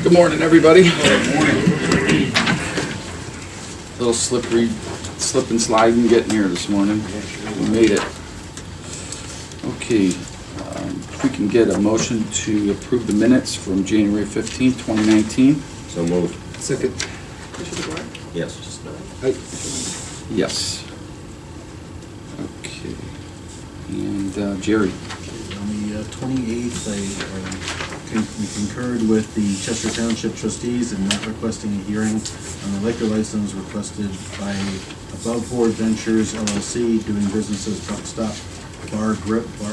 Good morning, everybody. Good morning. A little slippery, slip and sliding getting here this morning. We made it. Okay, if we can get a motion to approve the minutes from January 15th, 2019. So moved. Second. Yes. Aye. Yes. Okay. And Jerry. On the 28th, we concurred with the Chester Township trustees in not requesting a hearing on the liquor license requested by Above Board Ventures LLC, doing business as Truck Stop Bar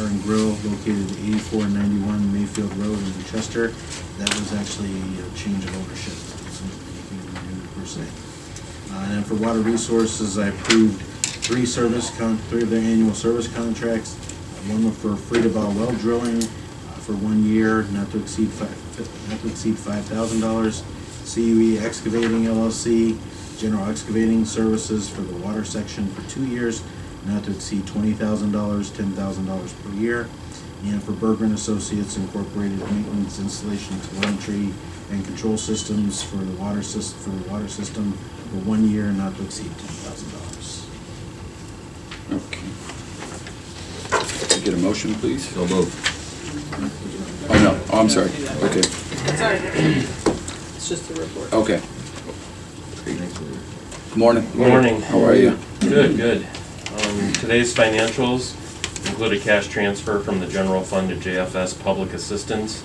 and Grill, located at 8491 Mayfield Road in Chester. That was actually a change of ownership. It wasn't anything new per se. And then for Water Resources, I approved three of their annual service contracts. One for free-to-bow well drilling for 1 year, not to exceed $5,000. CUE Excavating LLC, general excavating services for the water section for 2 years, not to exceed $20,000, $10,000 per year. And for Bergman Associates Incorporated, maintenance, installation, telemetry, and control systems for the water system for 1 year, not to exceed $10,000. Okay. Get a motion, please. So moved. Oh, no. Oh, I'm sorry. Okay. Sorry. It's just a report. Okay. Good morning. Good morning. How are you? Good, good. Today's financials include a cash transfer from the general fund to JFS Public Assistance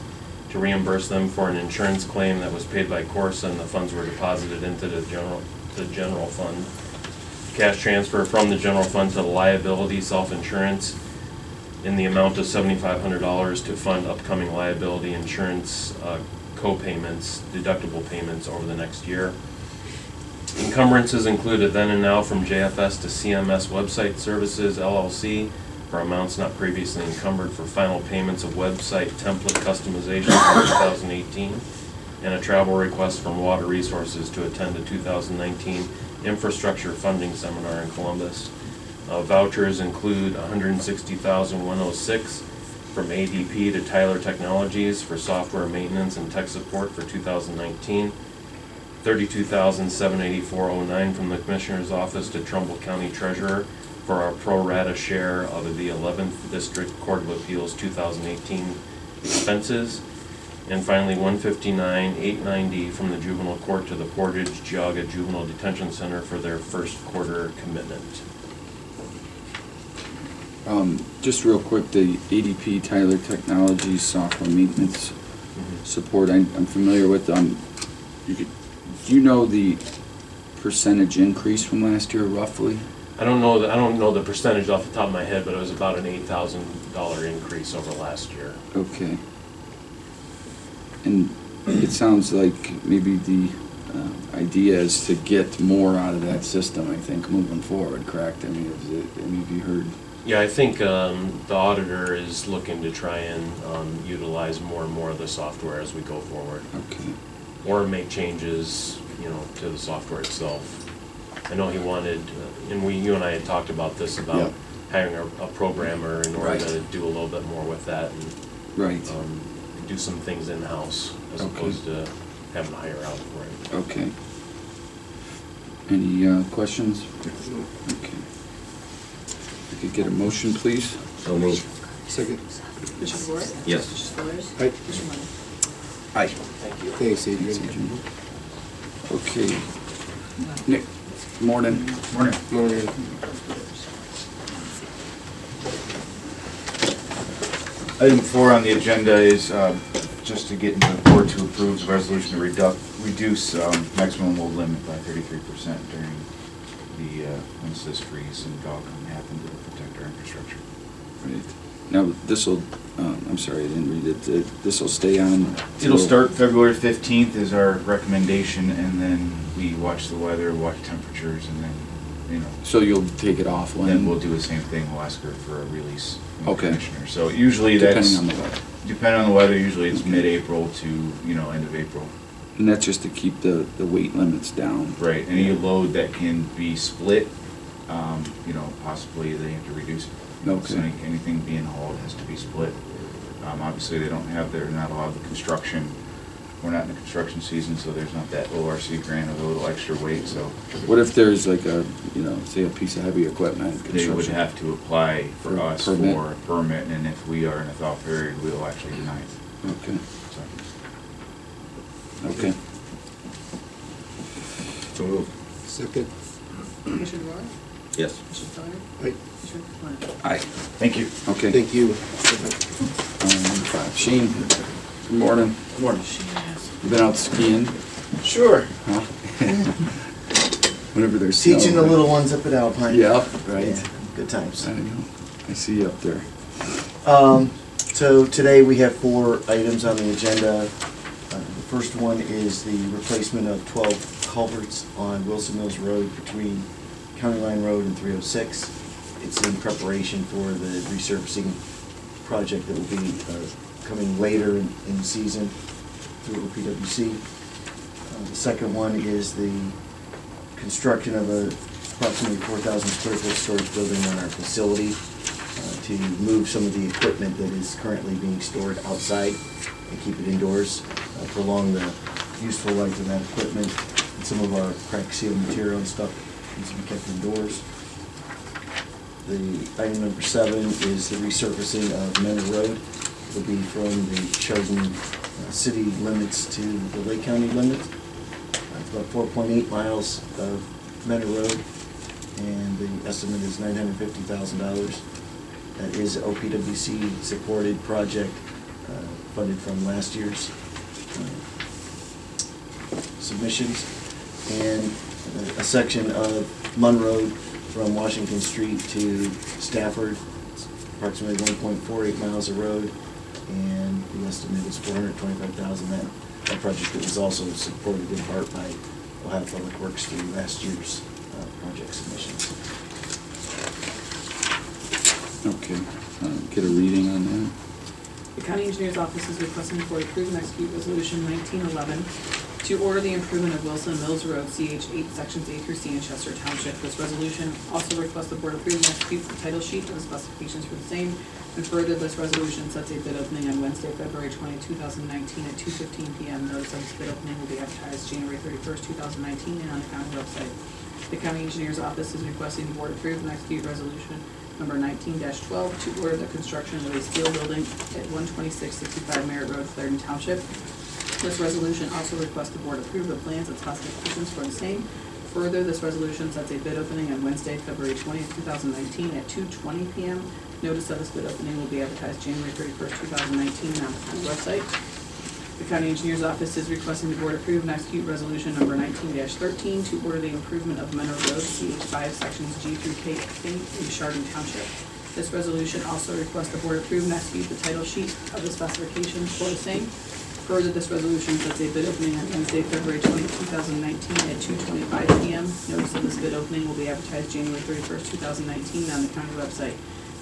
to reimburse them for an insurance claim that was paid by Corsa, and the funds were deposited into the general fund. Cash transfer from the general fund to the liability self-insurance in the amount of $7,500 to fund upcoming liability insurance co-payments, deductible payments over the next year. Encumbrances included then and now from JFS to CMS Website Services LLC for amounts not previously encumbered for final payments of website template customization for 2018, and a travel request from Water Resources to attend the 2019 Infrastructure Funding Seminar in Columbus. Vouchers include $160,106 from ADP to Tyler Technologies for software maintenance and tech support for 2019, $32,784.09 from the Commissioner's Office to Trumbull County Treasurer for our pro rata share of the 11th District Court of Appeals 2018 expenses, and finally $159,890 from the Juvenile Court to the Portage Geauga Juvenile Detention Center for their first quarter commitment. Just real quick, the ADP Tyler Technologies software maintenance support, I'm familiar with. Do you know the percentage increase from last year roughly? I don't know the percentage off the top of my head, but it was about an $8,000 increase over last year. Okay. And it sounds like maybe the idea is to get more out of that system, I think, moving forward, correct? I mean, have you heard? Yeah, I think the auditor is looking to try and utilize more and more of the software as we go forward. Okay. Or make changes, to the software itself. I know he wanted, and you and I had talked about this, about hiring a programmer in order to do a little bit more with that and do some things in-house as opposed to having to hire out for it. Okay. Any questions? Okay. If we could get a motion, please. So moved. Second. Commissioner Boyd? Yes. Commissioner Spillers? Aye. Commissioner Lennon? Aye. Thank you. Thanks, Adrian. Okay. Nick, morning. Morning. Morning. Item 4 on the agenda is just to get into the board to approve the resolution to reduce maximum load limit by 33% during the once this freeze and Geauga happened to protect our infrastructure. Right. Now this will. I'm sorry, I didn't read it. This will stay on. It'll start February 15th is our recommendation, and then we watch the weather, watch temperatures, and then So you'll take it off when? Then we'll do the same thing. We'll ask her for a release from the Okay. commissioner. So usually Depending on the weather. Depending on the weather, usually it's mid-April to end of April. And that's just to keep the weight limits down. Right. Any load that can be split, possibly they have to reduce it. Okay. So anything being hauled has to be split. Obviously, they're not allowed the construction. We're not in the construction season, so there's not that ORC grant with a little extra weight, so. What if there's like a, you know, say a piece of heavy equipment, They would construction? have to apply for For us permit? for a permit, and if we are in a thaw period, we'll actually deny it. Okay, So, okay. So moved. Second. Commissioner DeWark? Yes. Commissioner Spillier? Aye. Commissioner Warren? Aye. thank you. Okay. Thank you. 5. Shane, good morning. Good morning. You been out skiing? Sure. Huh? Whenever there's snow. Teaching the right? little ones up at Alpine. Yeah, right. Yeah, good times. I know. I see you up there. So today we have 4 items on the agenda. The first one is the replacement of 12 culverts on Wilson Mills Road between County Line Road and 306. It's in preparation for the resurfacing project that will be coming later in the season through OPWC. The second one is the construction of a approximately 4,000 square foot storage building on our facility to move some of the equipment that is currently being stored outside and keep it indoors, prolong the useful life of that equipment, and some of our crack seal material and stuff needs to be kept indoors. The item number 7 is the resurfacing of Menor Road. It'll be from the Chardon city limits to the Lake County limits. It's about 4.8 miles of Menor Road, and the estimate is $950,000. That is an OPWC supported project funded from last year's submissions. And a section of Munn Road from Washington Street to Stafford, it's approximately 1.48 miles of road, and the estimate is $425,000. That project was also supported in part by Ohio Public Works through last year's project submissions. Okay. Get a reading on that. The County Engineer's Office is requesting the Board approve and execute Resolution 1911 to order the improvement of Wilson Mills Road, CH 8, Sections A through C in Chester Township. This resolution also requests the Board approve and execute the title sheet and the specifications for the same. And further, this resolution sets a bid opening on Wednesday, February 20, 2019 at 2:15 p.m. Notice of this bid opening will be advertised January 31st, 2019 and on the county website. The County Engineer's Office is requesting the Board approve and execute Resolution number 19-12 to order the construction of a steel building at 12665 Merritt Road, Clarendon Township. This resolution also requests the Board approve the plans and specifications for the same. Further, this resolution sets a bid opening on Wednesday, February 20th, 2019 at 2:20 p.m. Notice of this bid opening will be advertised January 31st, 2019 on the county website. The County Engineer's Office is requesting the Board approve and execute Resolution number 19-13 to order the improvement of Menor Road, CH5, Sections G through K in Chardon Township. This resolution also requests the Board approve and execute the title sheet of the specifications for the same. Further, this resolution sets a bid opening on Wednesday, February 20, 2019 at 2:25 p.m. Notice of this bid opening will be advertised January 31st, 2019 on the county website.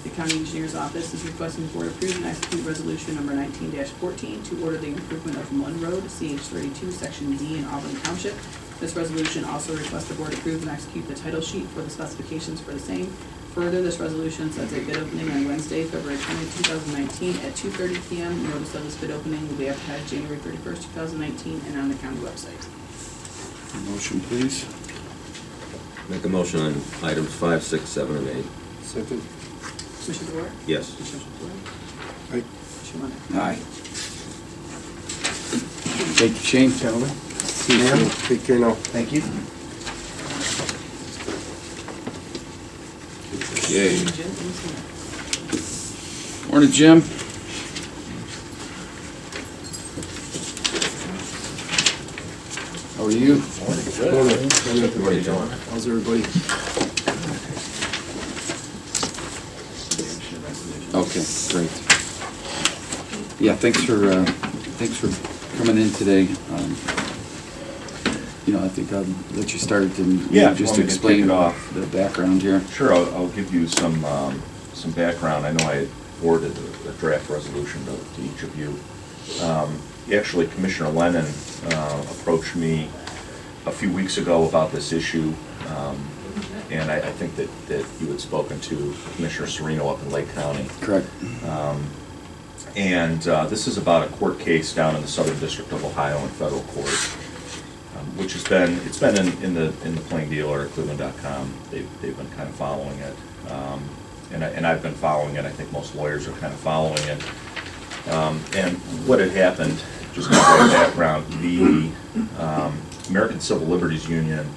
The County Engineer's Office is requesting the Board approve and execute Resolution number 19-14 to order the improvement of Munn Road, CH32, Section D in Auburn Township. This resolution also requests the Board approve and execute the title sheet for the specifications for the same. Further, this resolution sets a bid opening on Wednesday, February 20, 2019 at 2:30 p.m. Notice of this bid opening will be advertised January 31st, 2019 and on the county website. Motion, please. Make a motion on items 5, 6, 7, and 8. Second. Commissioner DeWark? Yes. Commissioner Spillier? Aye. Commissioner Warren? Aye. Thank you, Shane. Gentlemen. See you soon. Take care now. Thank you. Yay. Jim Smith. Morning, Jim. How are you? Good morning, John. How's everybody? Okay, great. Yeah, thanks for coming in today. You know, I think I'll let you start and Yeah, just want me to explain kick it off? the background here. Sure, I'll give you some background. I know I forwarded the draft resolution to each of you. Actually, Commissioner Lennon approached me a few weeks ago about this issue, and I think that you had spoken to Commissioner Serino up in Lake County. Correct. And this is about a court case down in the Southern District of Ohio in federal court, which has been, it's been in the Plain Dealer at Cleveland.com. They've been kind of following it. And I've been following it. I think most lawyers are kind of following it. And what had happened, just to give you background, the American Civil Liberties Union,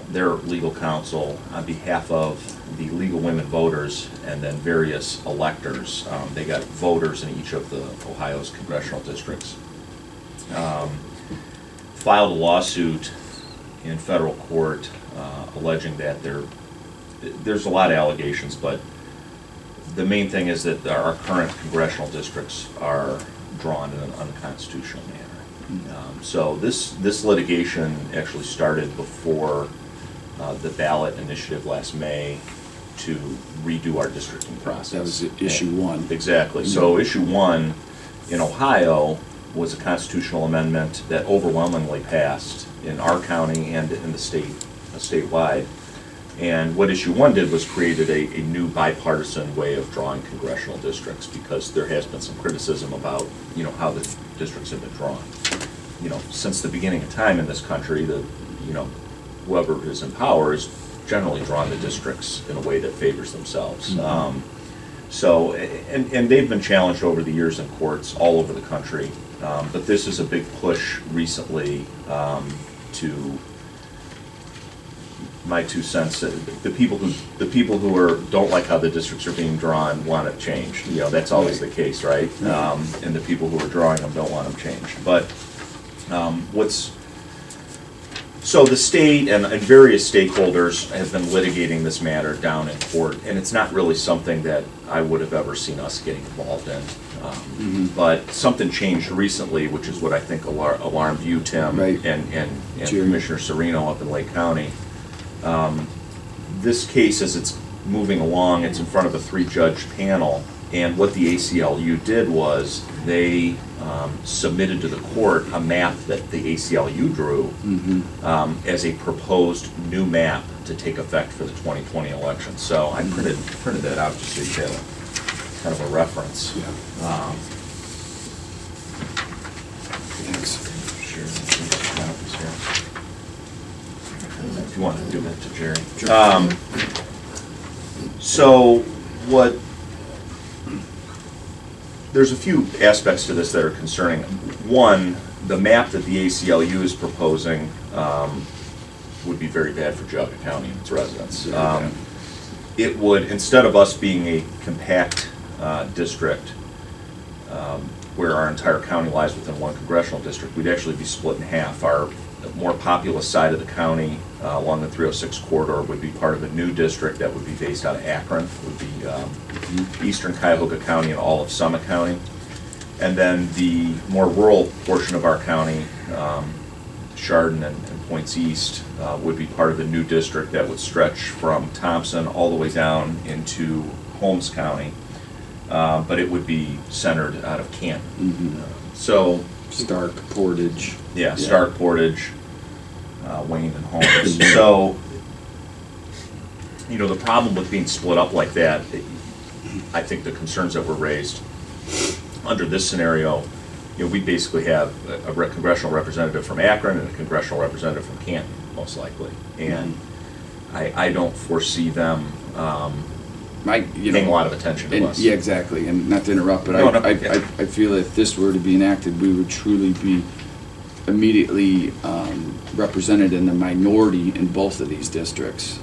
their legal counsel on behalf of the Legal Women Voters and then various electors, they got voters in each of the Ohio's congressional districts, filed a lawsuit in federal court alleging that there's a lot of allegations, but the main thing is that our current congressional districts are drawn in an unconstitutional manner. So this litigation actually started before the ballot initiative last May to redo our districting process. That was issue one. Exactly. So issue one in Ohio was a constitutional amendment that overwhelmingly passed in our county and in the state, statewide. And what issue one did was created a new bipartisan way of drawing congressional districts, because there has been some criticism about, you know, how the districts have been drawn. You know, since the beginning of time in this country, whoever is in power is generally drawn the districts in a way that favors themselves. Mm-hmm. And they've been challenged over the years in courts all over the country. But this is a big push recently to, my 2 cents, the people who don't like how the districts are being drawn want it changed. You know, that's always the case, right? And the people who are drawing them don't want them changed. But so the state and various stakeholders have been litigating this matter down in court, and it's not really something that I would have ever seen us getting involved in. But something changed recently, which is what I think alarmed you, Tim, right, and Commissioner Serino up in Lake County. This case, as it's moving along, it's in front of a 3-judge panel, and what the ACLU did was they submitted to the court a map that the ACLU drew as a proposed new map to take effect for the 2020 election. So I printed that out just so you have kind of a reference. Yeah. Thanks. Sure. If you want to give it to Jerry. Sure. So there's a few aspects to this that are concerning. One, the map that the ACLU is proposing would be very bad for Geauga County and its residents. It would, instead of us being a compact district where our entire county lies within one congressional district, we'd actually be split in half. Our more populous side of the county along the 306 corridor would be part of a new district that would be based out of Akron. It would be eastern Cuyahoga County and all of Summit County. And then the more rural portion of our county, Chardon and Points East, would be part of the new district that would stretch from Thompson all the way down into Holmes County. But it would be centered out of Canton. So Stark, Portage. Yeah, Stark, Portage, Wayne, and Holmes. So, you know, the problem with being split up like that, I think the concerns that were raised under this scenario, you know, we basically have a congressional representative from Akron and a congressional representative from Canton, most likely. And I don't foresee them paying a lot of attention to us. Yeah, exactly. And not to interrupt, but I feel if this were to be enacted, we would truly be immediately represented in the minority in both of these districts.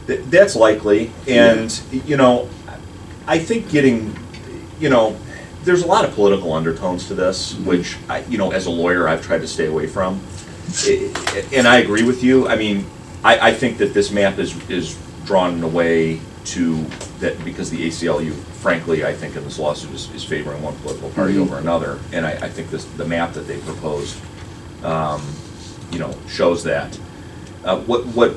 That's likely. And, you know, I think there's a lot of political undertones to this, which, as a lawyer, I've tried to stay away from. And I agree with you. I mean, I think that this map is drawn in a way because the ACLU, frankly, I think in this lawsuit is favoring one political party over another. And I think the map that they proposed, shows that. What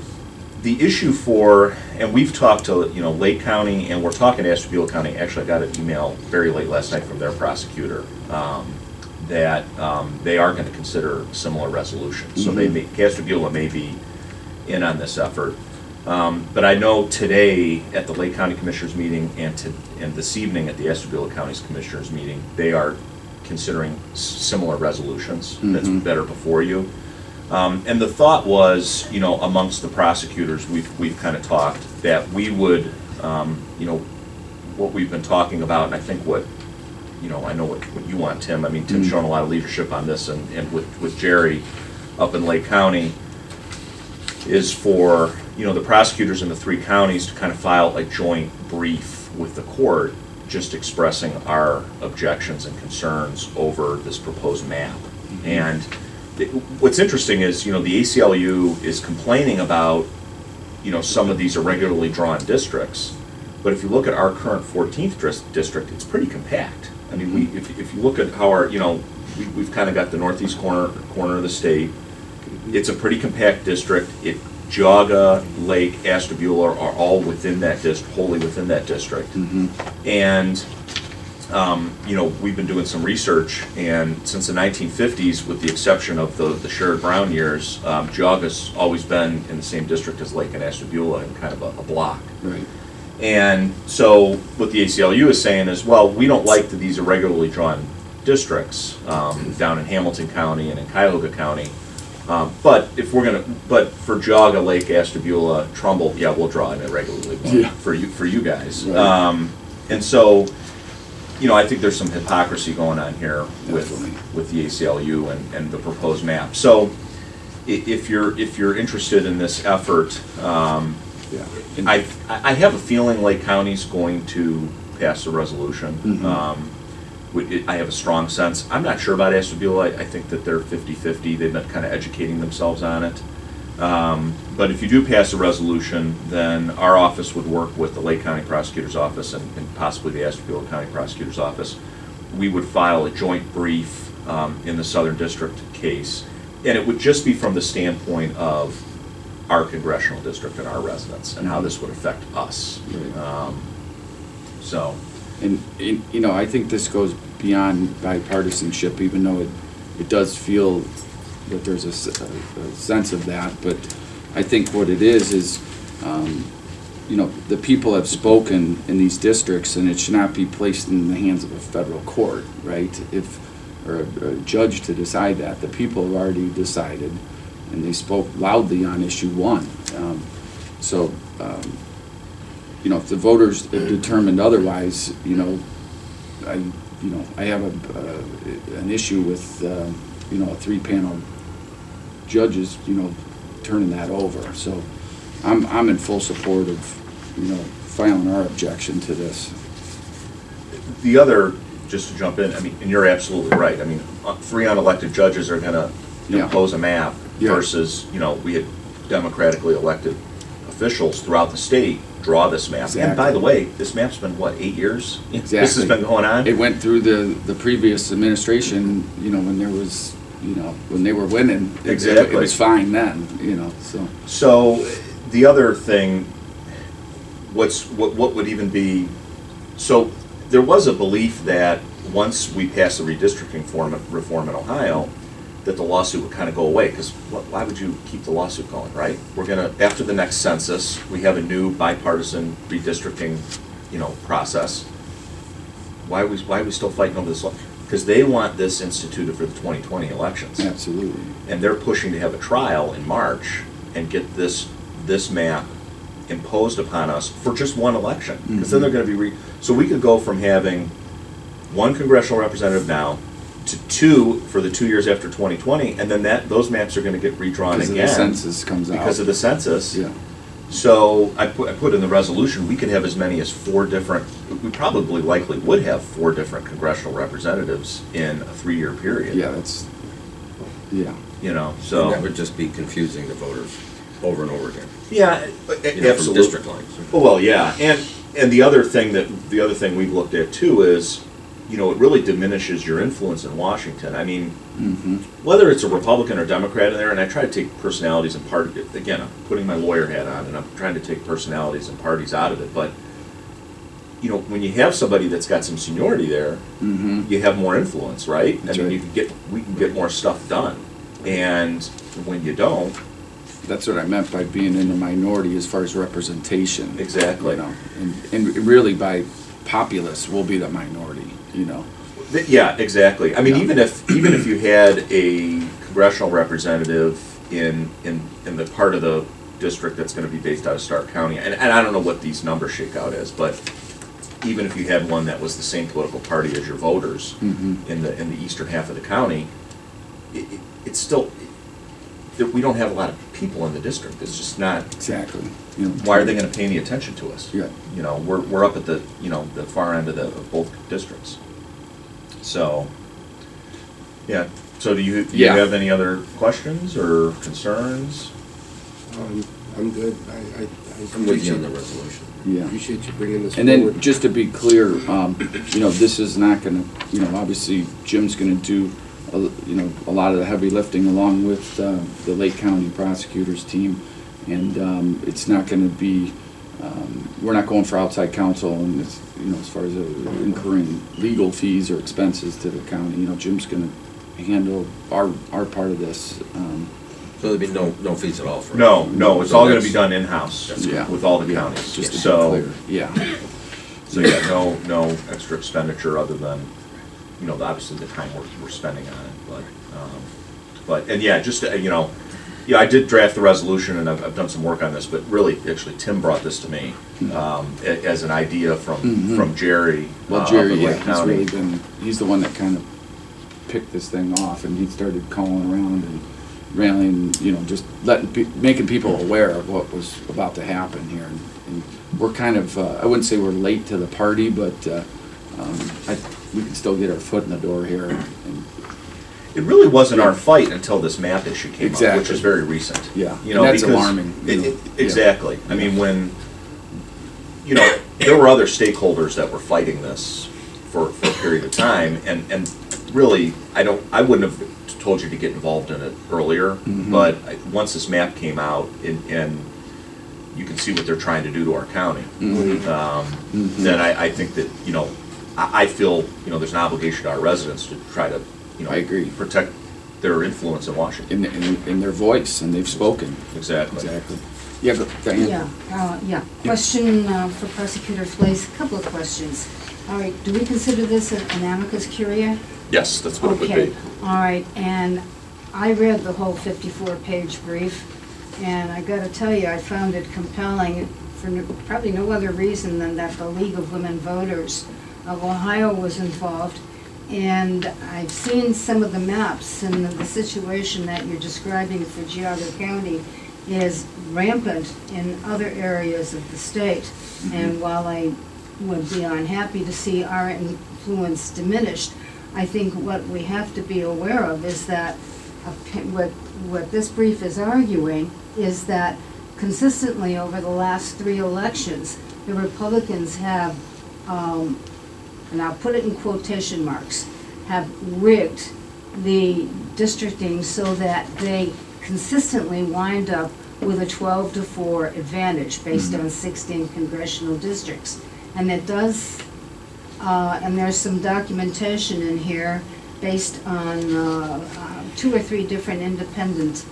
the issue for, and we've talked to, Lake County, and we're talking to Ashtabula County. Actually, I got an email very late last night from their prosecutor that they are going to consider similar resolutions. So Ashtabula may be in on this effort. But I know today at the Lake County Commissioners meeting and this evening at the Ashtabula County's Commissioners meeting, they are considering similar resolutions that's better before you. And the thought was, you know, amongst the prosecutors, we've kind of talked that we would, you know, what we've been talking about, and I think what, you know, I know what you want, Tim. I mean, Tim's shown a lot of leadership on this, and with Jerry up in Lake County, is for, you know, the prosecutors in the 3 counties to kind of file a joint brief with the court, just expressing our objections and concerns over this proposed map. And what's interesting is, you know, the ACLU is complaining about, you know, some of these irregularly drawn districts, but if you look at our current 14th district, it's pretty compact. I mean, if you look at how our, you know, we've kind of got the northeast corner of the state. It's a pretty compact district. Geauga, Lake, Ashtabula are all within that district, wholly within that district. And you know, we've been doing some research, and since the 1950s, with the exception of the Sherrod Brown years, Geauga's always been in the same district as Lake and Ashtabula in kind of a block. Right. And so what the ACLU is saying is, well, we don't like these irregularly drawn districts down in Hamilton County and in Cuyahoga County. But if we're gonna, but for Geauga, Lake, Ashtabula, Trumbull, yeah, we'll draw an irregularly one for you guys. Right. And so, you know, I think there's some hypocrisy going on here with the ACLU and the proposed map. So, if you're interested in this effort, I have a feeling Lake County's going to pass a resolution. I have a strong sense. I'm not sure about Ashtabula. I think that they're 50-50. They've been kind of educating themselves on it. But if you do pass a resolution, then our office would work with the Lake County Prosecutor's Office and possibly the Ashtabula County Prosecutor's Office. We would file a joint brief in the Southern District case, and it would just be from the standpoint of our congressional district and our residents and how this would affect us. And you know, I think this goes beyond bipartisanship, even though it does feel that there's a sense of that. But I think what it is, you know, the people have spoken in these districts, and it should not be placed in the hands of a federal court, right? Or a judge to decide that. The people have already decided, and they spoke loudly on issue 1. You know, if the voters have determined otherwise, you know, I have an issue with you know, a 3-panel judges, you know, turning that over. So I'm in full support of, you know, filing our objection to this. The other, just to jump in, I mean, and you're absolutely right. I mean, 3 unelected judges are going to impose a map versus, you know, we had democratically elected officials throughout the state draw this map. Exactly. And by the way, this map's been, what, 8 years? Exactly. This has been going on? It went through the previous administration, you know, when there was, you know, when they were winning. Exactly. It was fine then, you know, so. So the other thing, what would even be, so there was a belief that once we pass the redistricting reform in Ohio, that the lawsuit would kind of go away, because why would you keep the lawsuit going, right? We're gonna, after the next census, we have a new bipartisan redistricting, you know, process. Why are we still fighting over this law? Because they want this instituted for the 2020 elections. Absolutely. And they're pushing to have a trial in March and get this map imposed upon us for just one election. Because then they're gonna be, so we could go from having 1 congressional representative now to 2 for the 2 years after 2020, and then those maps are going to get redrawn because again. Because the census comes out. Because of the census. Yeah. So I put in the resolution, we could have as many as 4 different, we probably likely would have 4 different congressional representatives in a 3-year period. Yeah, that's, yeah. You know, so. And that would just be confusing the voters over and over again. Yeah, You know, absolutely. from district lines. Well, yeah, and the other thing we've looked at too is, you know, it really diminishes your influence in Washington. I mean, whether it's a Republican or Democrat in there, and I try to take personalities and party, again, I'm putting my lawyer hat on, and I'm trying to take personalities and parties out of it, but, you know, when you have somebody that's got some seniority there, you have more influence, right? That's I mean, right. we can get more stuff done. And when you don't, that's what I meant by being in the minority as far as representation. Exactly. You know, and really by populace, we'll be the minority, you know. Yeah, exactly. I mean, Yeah. even if you had a congressional representative in the part of the district that's going to be based out of Stark County, and I don't know what these numbers shake out as, but even if you had one that was the same political party as your voters in the eastern half of the county, it's still we don't have a lot of people in the district. It's just not Exactly. You know, why are they going to pay any attention to us? Yeah. You know, we're up at the the far end of both districts. So, yeah. So do you Yeah. have any other questions or concerns? I'm good. I'm with you on the resolution. Yeah. Appreciate you bringing this And forward. then, just to be clear, you know, this is not gonna, you know, obviously Jim's gonna do, you know, a lot of the heavy lifting along with the Lake County prosecutors team. And it's not gonna be, we're not going for outside counsel and it's, you know, as far as incurring legal fees or expenses to the county. You know, Jim's gonna handle our part of this. So there'd be no fees at all for us? No, it's So all going to be that's- done in-house Yeah. with all the Yeah, counties. just to be So, clear. Yeah. so yeah, no extra expenditure other than, you know, obviously the time we're spending on it. But and yeah, just you know, yeah, I did draft the resolution and I've done some work on this. But really, actually, Tim brought this to me as an idea from Jerry. Well, up Jerry, in yeah, Lake he's County. really been, he's the one that kind of picked this thing off, and he started calling around and rallying, you know, just making people aware of what was about to happen here. And we're kind of, I wouldn't say we're late to the party, but we can still get our foot in the door here. And It really wasn't our fight until this map issue came up, which Exactly. was very recent. Yeah, You know, and that's because alarming, you know. Exactly. I mean, when, you know, there were other stakeholders that were fighting this for a period of time, and really, I wouldn't have told you to get involved in it earlier, but once this map came out, and you can see what they're trying to do to our county, then I think that, you know, I feel, you know, there's an obligation to our residents to try to, you know, I agree. protect their influence in Washington. in their voice, and they've spoken. Exactly. Exactly. Yeah, go, Diane. Yeah. Question for Prosecutor Flace, a couple of questions. All right, do we consider this an amicus curiae? Yes, that's what it would Okay, be. all right, and I read the whole 54-page brief, and I gotta tell you, I found it compelling for probably no other reason than that the League of Women Voters of Ohio was involved, and I've seen some of the maps, and the situation that you're describing for Geauga County is rampant in other areas of the state. And while I would be unhappy to see our influence diminished, I think what we have to be aware of is that what this brief is arguing is that consistently over the last 3 elections, the Republicans have, and I'll put it in quotation marks, have rigged the districting so that they consistently wind up with a 12-4 advantage based on 16 congressional districts. And it does, and there's some documentation in here based on 2 or 3 different independent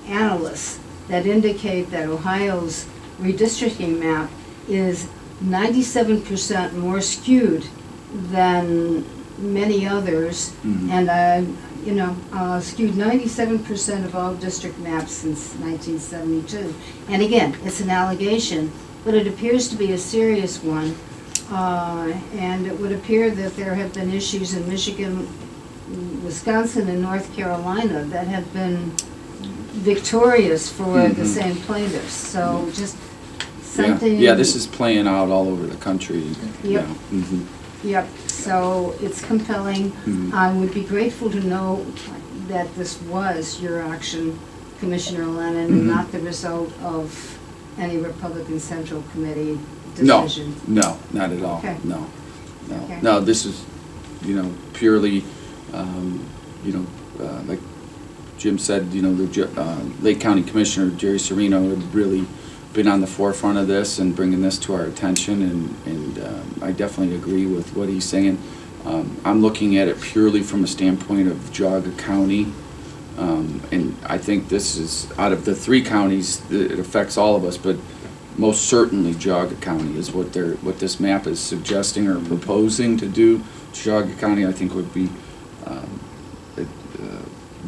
analysts that indicate that Ohio's redistricting map is 97% more skewed than many others, and you know, skewed 97% of all district maps since 1972. And again, it's an allegation, but it appears to be a serious one. And it would appear that there have been issues in Michigan, Wisconsin, and North Carolina that have been victorious for the same plaintiffs. So just something. Yeah, this is playing out all over the country. Yep. Now. Mhm. Yep, so it's compelling. I would be grateful to know that this was your action, Commissioner Lennon, and not the result of any Republican Central Committee decision. No, not at all. Okay. No. Okay. No, this is, you know, purely, you know, like Jim said, you know, the Lake County Commissioner, Jerry Serino, had really been on the forefront of this and bringing this to our attention, and I definitely agree with what he's saying. I'm looking at it purely from a standpoint of Geauga County, And I think this is, out of the 3 counties, it affects all of us, but most certainly Geauga County is what this map is suggesting or proposing to do. Geauga County, I think, would be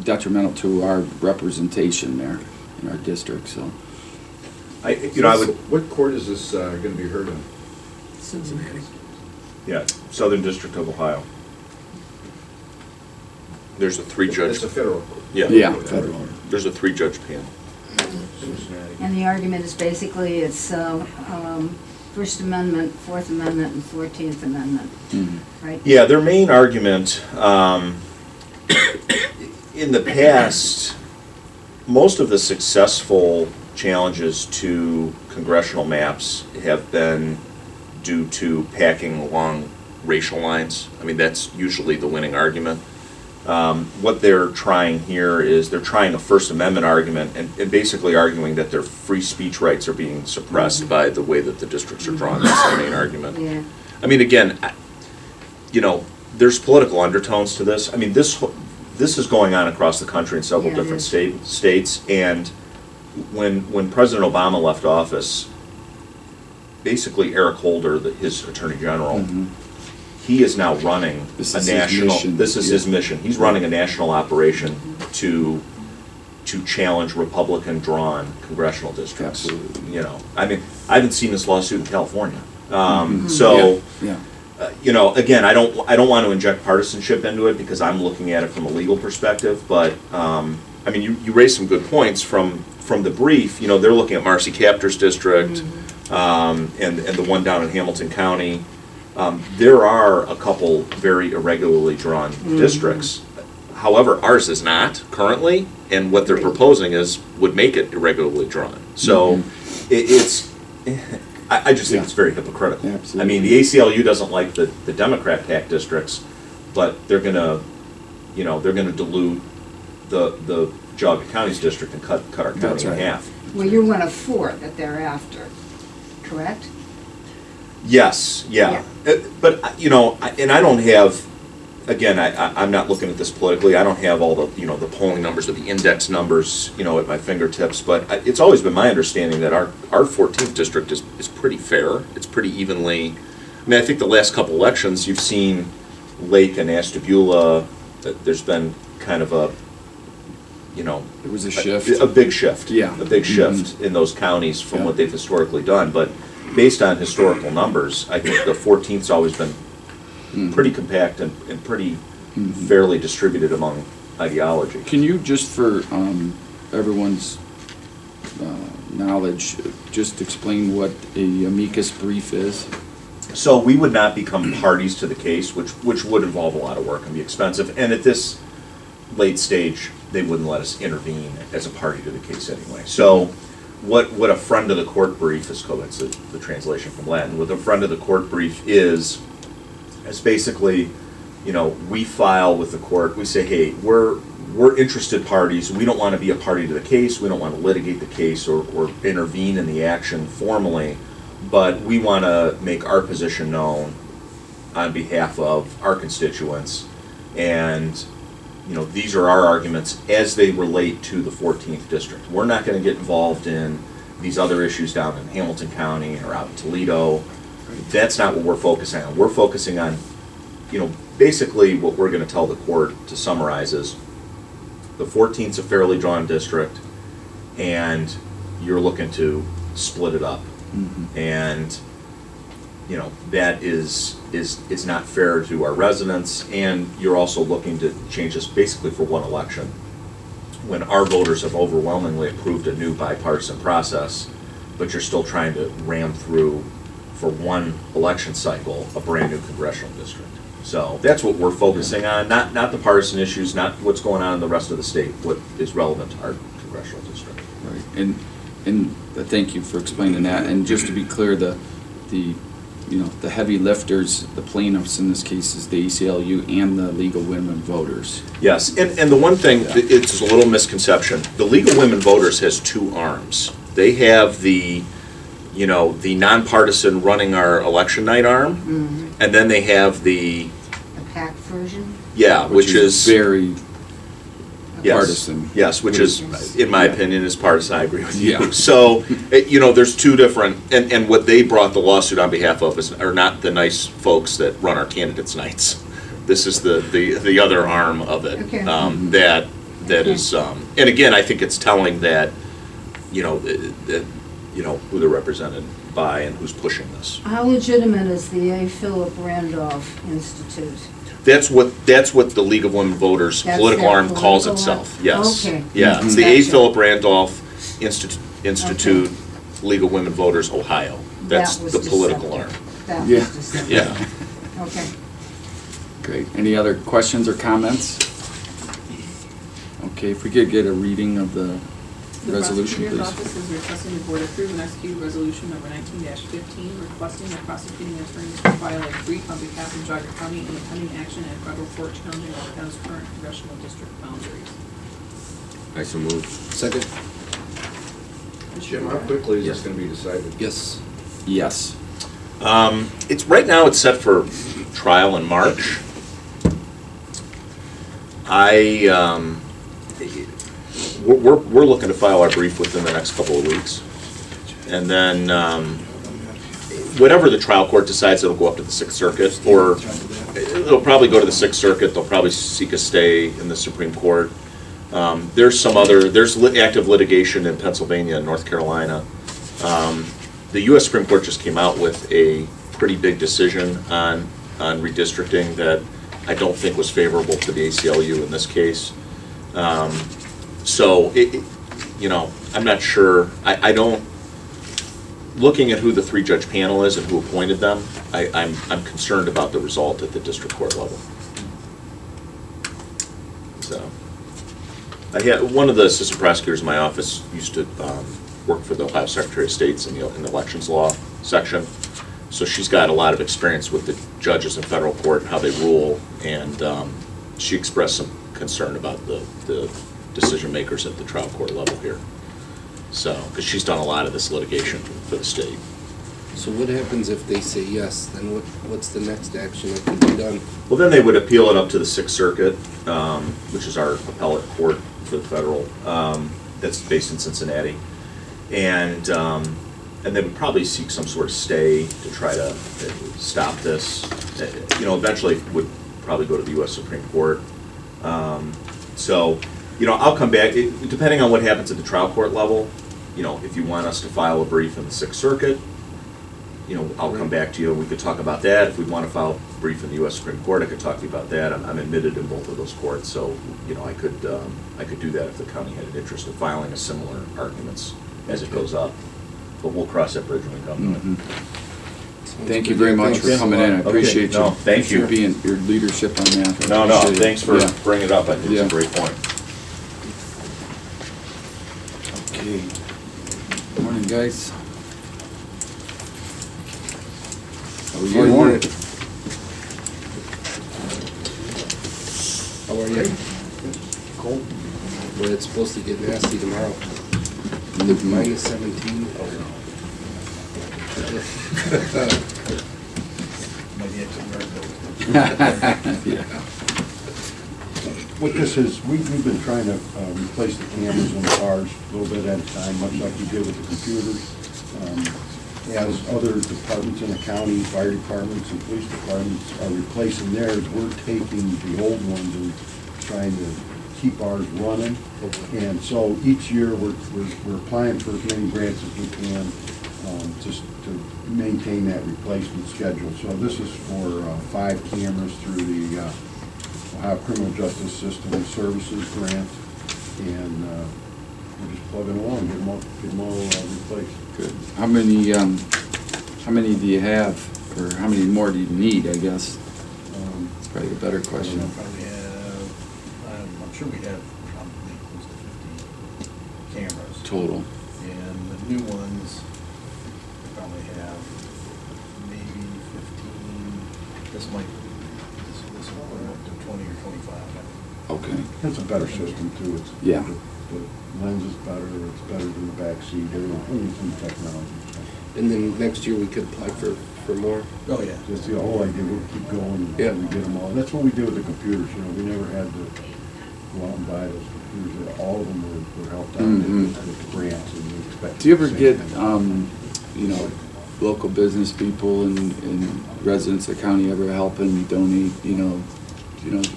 detrimental to our representation there in our district, so. I would, What court is this going to be heard in? Cincinnati. yeah, Southern District of Ohio. There's a 3-judge. It's a federal court. Yeah, federal. There's a 3-judge panel. And the argument is basically it's First Amendment, Fourth Amendment, and 14th Amendment, right? Yeah, their main argument, in the past, most of the successful challenges to congressional maps have been due to packing along racial lines. I mean, that's usually the winning argument. What they're trying here is they're trying a First Amendment argument and basically arguing that their free speech rights are being suppressed by the way that the districts are drawn. That's their main argument. Yeah. I mean, again, there's political undertones to this. I mean, this is going on across the country in several Yeah, it different is. states. And when President Obama left office, basically Eric Holder, his Attorney General, he is now running This a is his national. mission. This is his mission. He's running a national operation to challenge Republican-drawn congressional districts. Absolutely. I mean, I haven't seen this lawsuit in California. So. Yeah. Again, I don't want to inject partisanship into it because I'm looking at it from a legal perspective. But I mean, you raised some good points from the brief. They're looking at Marcy Kaptur's district and the one down in Hamilton County. There are a couple very irregularly drawn districts. However, ours is not currently, and what they're proposing would make it irregularly drawn. So I just think it's very hypocritical. Absolutely. I mean, the ACLU doesn't like the Democrat-packed districts, but they're gonna dilute the Geauga County's district and cut our That's county in right. half. Well, you're one of 4 that they're after, correct? Yes, yeah. But, and I don't have, again, I'm not looking at this politically, I don't have all the, the polling numbers or the index numbers, at my fingertips, but it's always been my understanding that our 14th district is pretty fair. It's pretty evenly, I mean, I think the last couple elections, you've seen Lake and Ashtabula, there's been kind of a, It was a shift. a big shift. Yeah. A big shift in those counties from what they've historically done, but based on historical numbers, I think the 14th's always been pretty compact and pretty fairly distributed among ideology. Can you, just for everyone's knowledge, just explain what a amicus brief is? So we would not become parties to the case, which would involve a lot of work and be expensive. And at this late stage, they wouldn't let us intervene as a party to the case anyway. So what a friend of the court brief is, it's the translation from Latin, what a friend of the court brief is basically, we file with the court, we say, hey, we're interested parties, we don't want to be a party to the case, we don't want to litigate the case or intervene in the action formally, but we want to make our position known on behalf of our constituents, and these are our arguments as they relate to the 14th district. We're not going to get involved in these other issues down in Hamilton County or out in Toledo. That's not what we're focusing on. We're focusing on, basically what we're going to tell the court, to summarize, is the 14th's a fairly drawn district, and you're looking to split it up. And that is not fair to our residents, and you're also looking to change this basically for one election, when our voters have overwhelmingly approved a new bipartisan process, but you're still trying to ram through, for one election cycle, a brand new congressional district. So that's what we're focusing on, not the partisan issues, not what's going on in the rest of the state, what is relevant to our congressional district. Right. And thank you for explaining that. And just to be clear, the heavy lifters, the plaintiffs in this case, is the ACLU and the League of Women Voters. Yes, and the one thing, it's a little misconception, the League of Women Voters has 2 arms. They have the nonpartisan running our election night arm, and then they have the packed version? which is very Yes, partisan. yes, which is, in my opinion, is partisan, I agree with you. Yeah. So, you know, there's two different, and what they brought the lawsuit on behalf of are not the nice folks that run our candidates' nights. This is the other arm of it. Okay. That is, and again, I think it's telling that, you know, that, you know, who they're represented by and who's pushing this. How legitimate is the A. Philip Randolph Institute? That's what the League of Women Voters That's political their arm calls political itself. arm? Yes. Okay. Yeah, it's the A. Gotcha. Philip Randolph Institute, League of Women Voters, Ohio. That's That was the political deceptive. arm. That Yeah. was deceptive. Yeah. Okay. Great. Any other questions or comments? Okay, if we could get a reading of the The resolution, prosecutor's please. office is requesting the board approve and execute resolution number 19-15, requesting the prosecuting attorneys to file a brief on behalf of Geauga County in a pending action in federal court challenging Ohio's current congressional district boundaries. I so move. Second? Jim, how quickly is this Yes. gonna be decided? Yes. Yes. It's, right now, it's set for trial in March. We're looking to file our brief within the next couple of weeks. And then, whatever the trial court decides, it'll go up to the Sixth Circuit, or it'll probably go to the Sixth Circuit, they'll probably seek a stay in the Supreme Court. There's active litigation in Pennsylvania and North Carolina. The U.S. Supreme Court just came out with a pretty big decision on redistricting that I don't think was favorable to the ACLU in this case. So, you know, I'm not sure, I don't, looking at who the three-judge panel is and who appointed them, I'm concerned about the result at the district court level. So, one of the assistant prosecutors in my office used to work for the Ohio Secretary of State's in the elections law section. So she's got a lot of experience with the judges in federal court and how they rule, and she expressed some concern about the decision makers at the trial court level here. So, because she's done a lot of this litigation for the state. So what happens if they say yes? Then what's the next action that can be done? Well, then they would appeal it up to the Sixth Circuit, which is our appellate court for the federal, that's based in Cincinnati. And they would probably seek some sort of stay to try to stop this. You know, eventually it would probably go to the U.S. Supreme Court. So, you know, I'll come back, depending on what happens at the trial court level, you know, if you want us to file a brief in the Sixth Circuit, you know, I'll come back to you, we could talk about that. If we want to file a brief in the U.S. Supreme Court, I could talk to you about that. I'm admitted in both of those courts, so, you know, I could do that if the county had an interest in filing a similar arguments as it goes up. But we'll cross that bridge when we come to it. Thank you very much for Thanks. coming in. I appreciate you. No, thank you. For being, your leadership on that. I No, appreciate it. thanks for Yeah. bringing it up. I think it's Yeah. a great point. Okay. Morning, guys. How are you? Good morning. How are you? Cold. But it's supposed to get nasty tomorrow. I think minus 17. Yeah. What this is, we've been trying to replace the cameras in the cars a little bit at a time, much like we did with the computers. As other departments in the county, fire departments and police departments are replacing theirs, we're taking the old ones and trying to keep ours running. And so each year, we're applying for as many grants as we can, just to maintain that replacement schedule. So this is for 5 cameras through the Ohio Criminal Justice System Services grant, and we're just plugging along, get them all replaced. Good. How many do you have, or how many more do you need, I guess? It's probably a better question. Probably have, I'm sure we have probably close to 50 cameras. Total. And the new ones, we probably have maybe 15, this one we're up to 20 or 25. Okay. It's a better system too. Yeah. The lens is better, it's better than the back seat, everything technology. And then next year we could apply for more. Oh, yeah. Just the whole idea, we'll keep going Yeah. until we get them all. That's what we do with the computers, you know, we never had to go out and buy those prosecutors, all of them were helped out Mhm. with the grants, and we expect. Do you ever the same get, thing. you know, local business people and residents of the county ever helping donate, you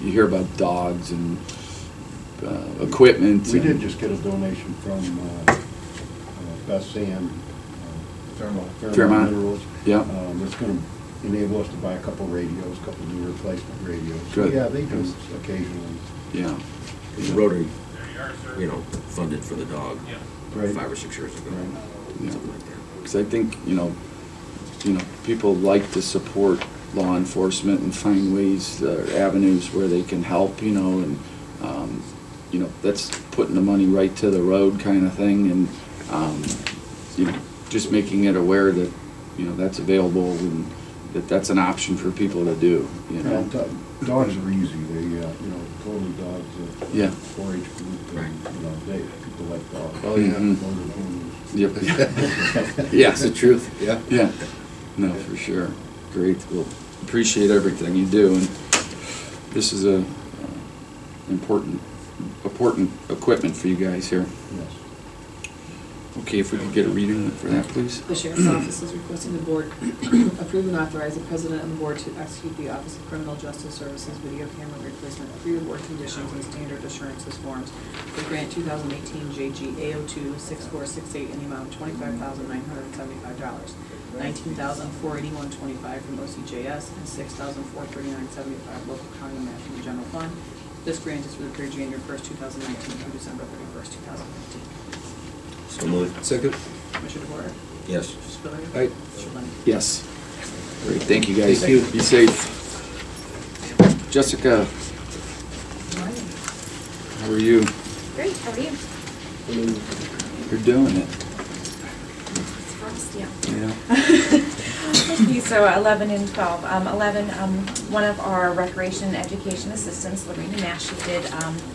hear about dogs and equipment? We did and- just get a donation from Beth Sand, Fairmont. Minerals. Yeah. It's gonna enable us to buy a couple radios, a couple new replacement radios. So, Good. yeah, they do occasionally. Yeah. The Rotary, funded for the dog Right. 5 or 6 years ago. Yeah. Something like that. Because I think, people like to support law enforcement and find ways, avenues where they can help, and, that's putting the money right to the road kind of thing, and, just making it aware that, that's available and that's an option for people to do, Yeah, dogs are easy, they, totally dogs, Yeah. 4-H group, Right. and, people like dogs. Oh, yeah. Mhm. More than humans. Yep. That's the truth, yeah. Yeah, no, for sure. Great. Well, appreciate everything you do, and this is a important equipment for you guys here. Yes. Okay, if we could get a reading for that, please. The Sheriff's Office is requesting the Board approve and authorize the President of the Board to execute the Office of Criminal Justice Services video camera replacement pre-award conditions and standard assurances forms for grant 2018 JG A02-6468 in the amount of $25,975, $19,481.25 from OCJS, and $6,439.75 local county match from the general fund. This grant is for the period January 1st, 2019 through December 31st, 2019. So moved. Second? Commissioner DeWark? Yes. Mr. Spiller? Aye. Mr. Lundey? Yes. Great, thank you, guys. Thank you. Be safe. Jessica, how are you? Great, how are you? You're doing it. It's frost, yeah. Yeah. Okay, so 11 and 12. 11, one of our recreation and education assistants, Lorena Nash, she did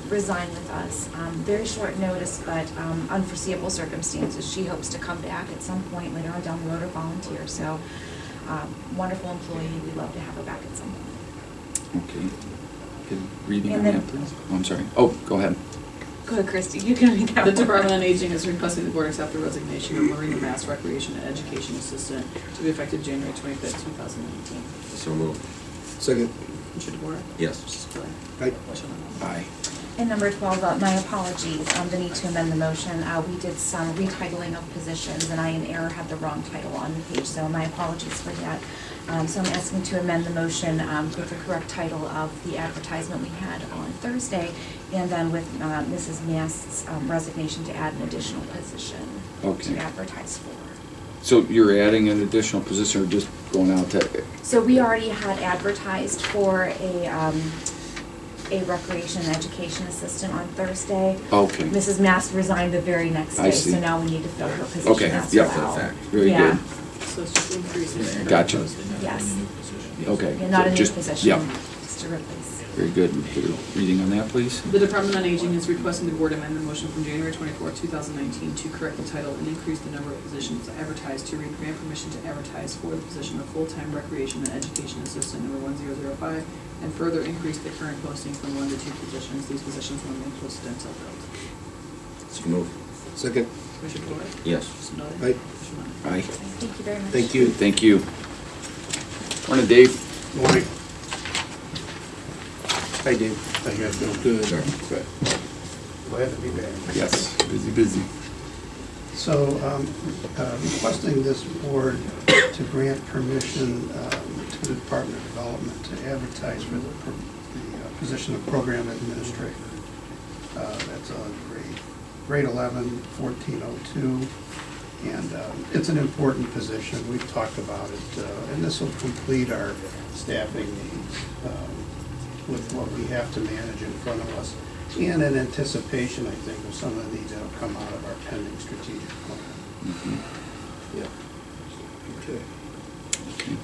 resign with us. Very short notice, but unforeseeable circumstances. She hopes to come back at some point later on down the road or volunteer. So, wonderful employee. We'd love to have her back at some point. Okay. Good reading on And then- that, please. Oh, I'm sorry. Oh, go ahead. Go ahead, Christy. You can read that The one. Department on Aging is requesting the Board accept the resignation of Lorena Mass Recreation and Education Assistant to be effective January 25th, 2019. So moved. Second? Commissioner DeWark? Yes. Mr. Spiller? Aye. Mr. Lundey? Aye. And number 12, my apologies, the need to amend the motion. We did some retitling of positions, and I in error had the wrong title on the page, so my apologies for that. So I'm asking to amend the motion with the correct title of the advertisement we had on Thursday, and then with Mrs. Mast's resignation to add an additional position Okay. to advertise for. So you're adding an additional position or just going out to, So we already had advertised for a recreation and education assistant on Thursday. okay. Mrs. Mass resigned the very next I day, see. so now we need to fill her position Okay, as yep. well. Fact. Very Yeah. good. So it's just increasing. Gotcha. Yes. Okay. Yeah, not So a new just- position, Yep. just a replace. Very good. Get a reading on that, please. The Department on Aging is requesting the Board amend the motion from January 24th, 2019 to correct the title and increase the number of positions advertised to read grant permission to advertise for the position of full-time recreation and education assistant number 1005 and further increase the current posting from 1 to 2 positions. These positions will remain posted until filled. So moved. Second? Commissioner DeWark? Yes. Mr. Miller? Aye. Mr. Lundey? Aye. Thank you very much. Thank you. Thank you. Morning, Dave. Morning. Hi, Dave. I got no Good. Sure. Good. Glad to be back. Yes, busy. So requesting this board to grant permission to the Department of Development to advertise for the position of program administrator. That's on grade 11, 1402. And it's an important position. We've talked about it. And this will complete our staffing needs with what we have to manage in front of us. And in anticipation, I think, of some of the needs that will come out of our pending strategic plan. Yeah. Okay. Okay.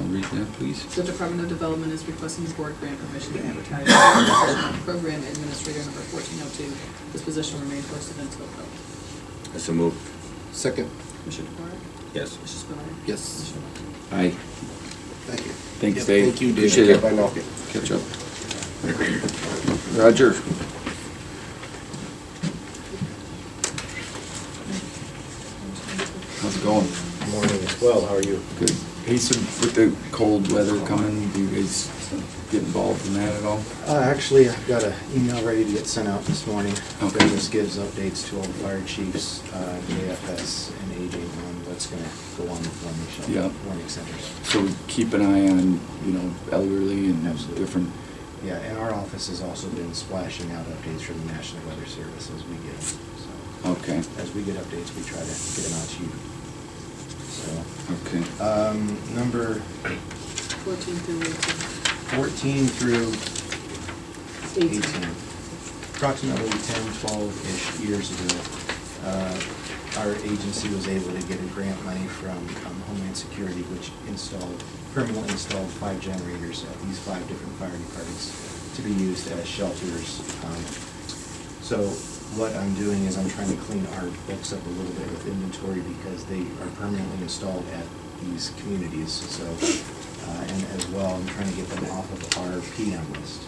Read that, please. The Department of Development is requesting the Board grant permission to advertise for the position of program administrator number 1402. This position will remain posted until filled. So moved. Second? Commissioner DeWark? Yes. Mr. Spiller? Yes. Mr. Lundey? Aye. Thank you. Thanks, Yep, Dave. Thank you, Dave. Appreciate it. Bye now. Catch up. Roger. How's it going? Morning as well, how are you? Good. Hey, so with the cold weather coming, do you guys get involved in that at all? Actually, I've got an email ready to get sent out this morning. Okay. This gives updates to all the fire chiefs, JFS, and AJ on what's going to go on with warming centers. So we keep an eye on, you know, elderly and different. Yeah, and our office has also been splashing out updates from the National Weather Service as we get them. So Okay. as we get updates, we try to get them out to you. So. Okay. Number 14 through 14 through 18. 18. Approximately 10, 12-ish years ago, our agency was able to get a grant money from Homeland Security, which permanently installed 5 generators at these 5 different fire departments to be used as shelters. So what I'm doing is I'm trying to clean our books up a little bit with inventory because they are permanently installed at these communities. So, and as well, I'm trying to get them off of our PM list.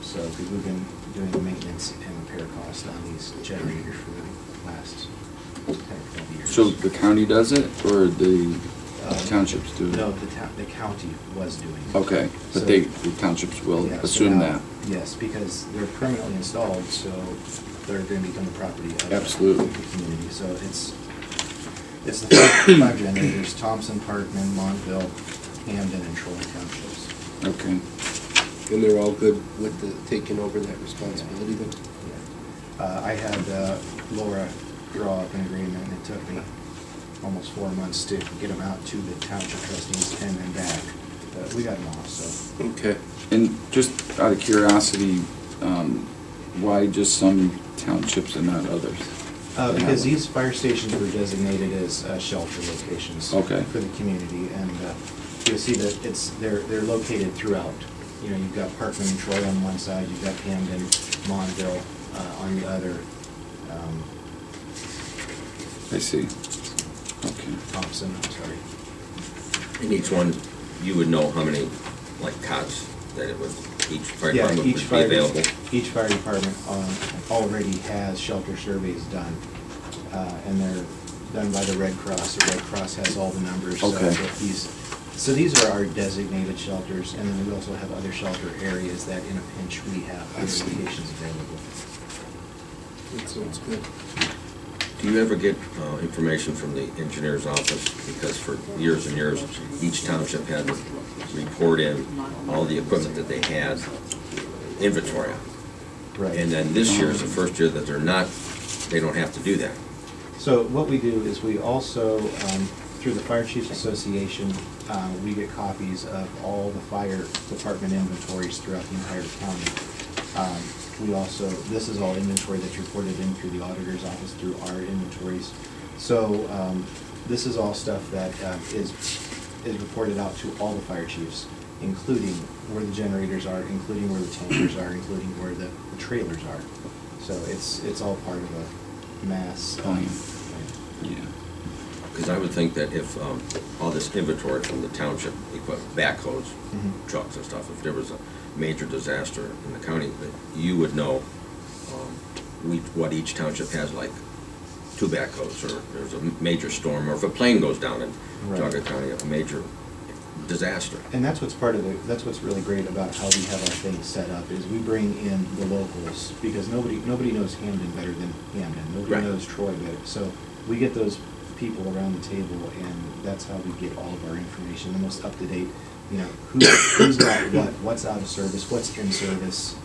So, because we've been doing the maintenance and repair costs on these generators for the last 10 or 12 years. So the county does it, or the townships do it? No, the county was doing it. Okay, but So- the townships will Yeah, so assume now- that. Yes, because they're permanently installed, so they're going to become the property of Absolutely. the community. So it's the 5 generators: Thompson, Parkman, Montville, Hamden, and Troy townships. Okay. And they're all good with the taking over that responsibility then? I had Laura draw up an agreement, and it took me almost 4 months to get them out to the township trustees and then back. But we got them all, so. Okay. And just out of curiosity, why just some townships and not others? Because these fire stations were designated as shelter locations Okay. for the community, and you'll see that they're located throughout. You know, you've got Parkman and Troy on one side, you've got Hamden, Montville on the other. I see. Okay. Thompson, I'm sorry. In each one, you would know how many, like, cots that it would, each fire department would be available? Each fire department already has shelter surveys done, and they're done by the Red Cross. The Red Cross has all the numbers. Okay. So these are our designated shelters, and then we also have other shelter areas that in a pinch we have other locations available. That sounds good. Do you ever get information from the engineer's office? Because for years and years, each township had to report in all the equipment that they had inventory on. Right. And then this year is the first year that they don't have to do that. So what we do is we also, through the Fire Chiefs Association, we get copies of all the fire department inventories throughout the entire county. We also, this is all inventory that's reported in through the auditor's office through our inventories. So this is all stuff that is reported out to all the fire chiefs, including where the generators are, including where the tankers are, including where the trailers are. So it's all part of a mass. Yeah. Because I would think that if all this inventory from the township equipment, backhoes, trucks and stuff, if there was a major disaster in the county, that you would know what each township has, like 2 backhoes, or there's a major storm, or if a plane goes down in Geauga County, a major disaster. And that's what's that's what's really great about how we have our thing set up, is we bring in the locals, because nobody knows Hamden better than Hamden. Nobody knows Troy better. So we get those people around the table, and that's how we get all of our information, the most up-to-date, you know, who's got what's out of service, what's in service,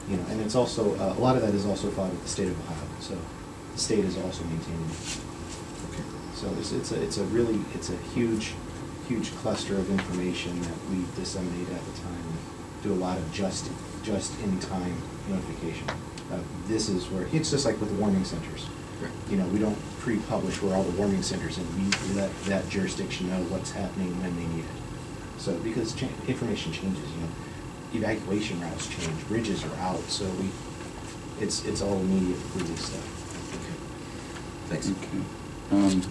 you know, and it's also, a lot of that is also thought of the state of Ohio, so the state is also maintaining it. Okay. So it's a huge cluster of information that we disseminate at the time, and do a lot of just-in-time notification. This is where, it's just like with the warming centers. You know, we don't pre-publish where all the warming centers, and we let that jurisdiction know what's happening when they need it. So, because information changes, you know, evacuation routes change, bridges are out, so it's all immediate release stuff. Okay. Thanks. Okay.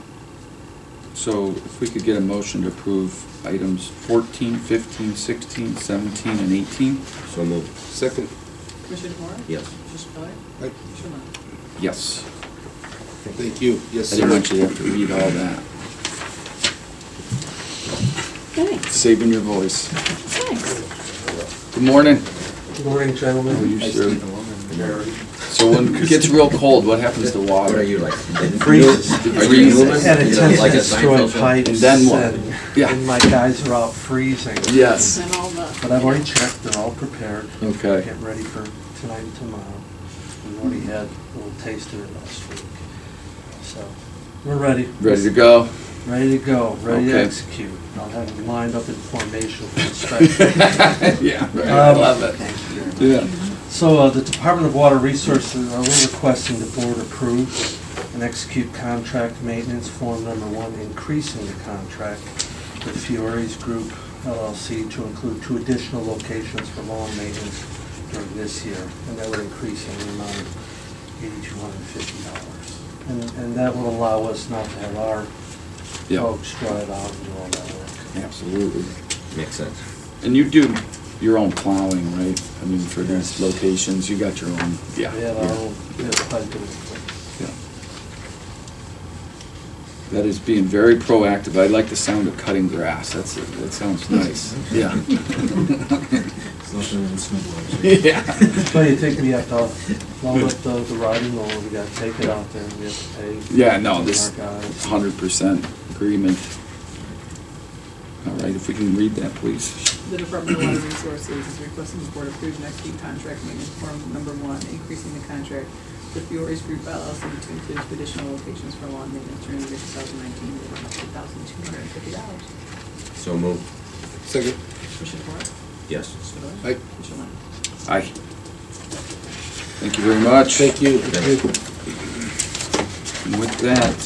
So if we could get a motion to approve items 14, 15, 16, 17, and 18? So moved. Second. Commissioner DeBoer? Yes. Commissioner Spillier? Aye. Commissioner Lennon? Yes. Thank you. Yes, I sir. didn't want you to have to read all that. Thanks. Saving your voice. Thanks. Good morning. Good morning, gentlemen. How are you, sir? Mary. So when it gets real cold, what happens to What water? are you like? Freezes. It Are you freezes. moving? And it You tends like to a destroy Seinfeld show? pipes. And then what? and- Yeah. And my guys are out freezing. Yes. And all the. But I've already checked, they're all prepared. Okay. Getting ready for tonight and tomorrow. We already had a little taste of it last week. So, we're ready. Ready to go? Ready to go, ready to Okay. execute. I'll have them lined up in formation for inspection. Yeah, right. I love it. Thank you very much. Yeah. So the Department of Water Resources, we're requesting the board approve and execute contract maintenance form number 1, increasing the contract with Fiore's Group LLC to include 2 additional locations for lawn maintenance during this year, and that would increase in the amount of $8,250. And that will allow us not to have our Yeah. folks drive out and do all that work. Absolutely. Makes sense. And you do your own plowing, right? I mean, for these locations, you got your own, yeah. We have our own, we have plenty of equipment. Yeah. That is being very proactive. I like the sound of cutting grass. That sounds nice. Yeah. Yeah. So you think we have to load up the riding mower, we gotta take it out there, and we have to pay. Yeah, no, this our guys. 100% agreement. All right, if we can read that, please. The Department of Water Resources is requesting the board approve and execute contract maintenance form number 1, increasing the contract with Fiore's Group LLC to include 2 additional locations for lawn maintenance during the year 2019, at $2,250. So moved. Second. Commissioner DeWort? Yes. Commissioner Spudler? Aye. Commissioner Lennon? Aye. Thank you very much. Thank you. And with that,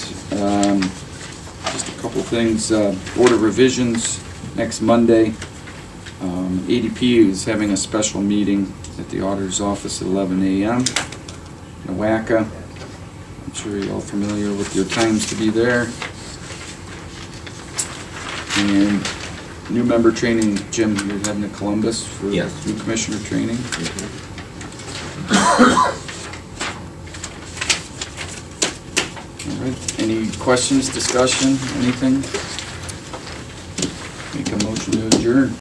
just a couple things, board of revisions next Monday. ADP is having a special meeting at the auditor's office at 11 a.m. in Nowaka. I'm sure you're all familiar with your times to be there. And new member training, Jim, you're heading to Columbus for Yes. new commissioner training. All right, any questions, discussion, anything? Make a motion to adjourn.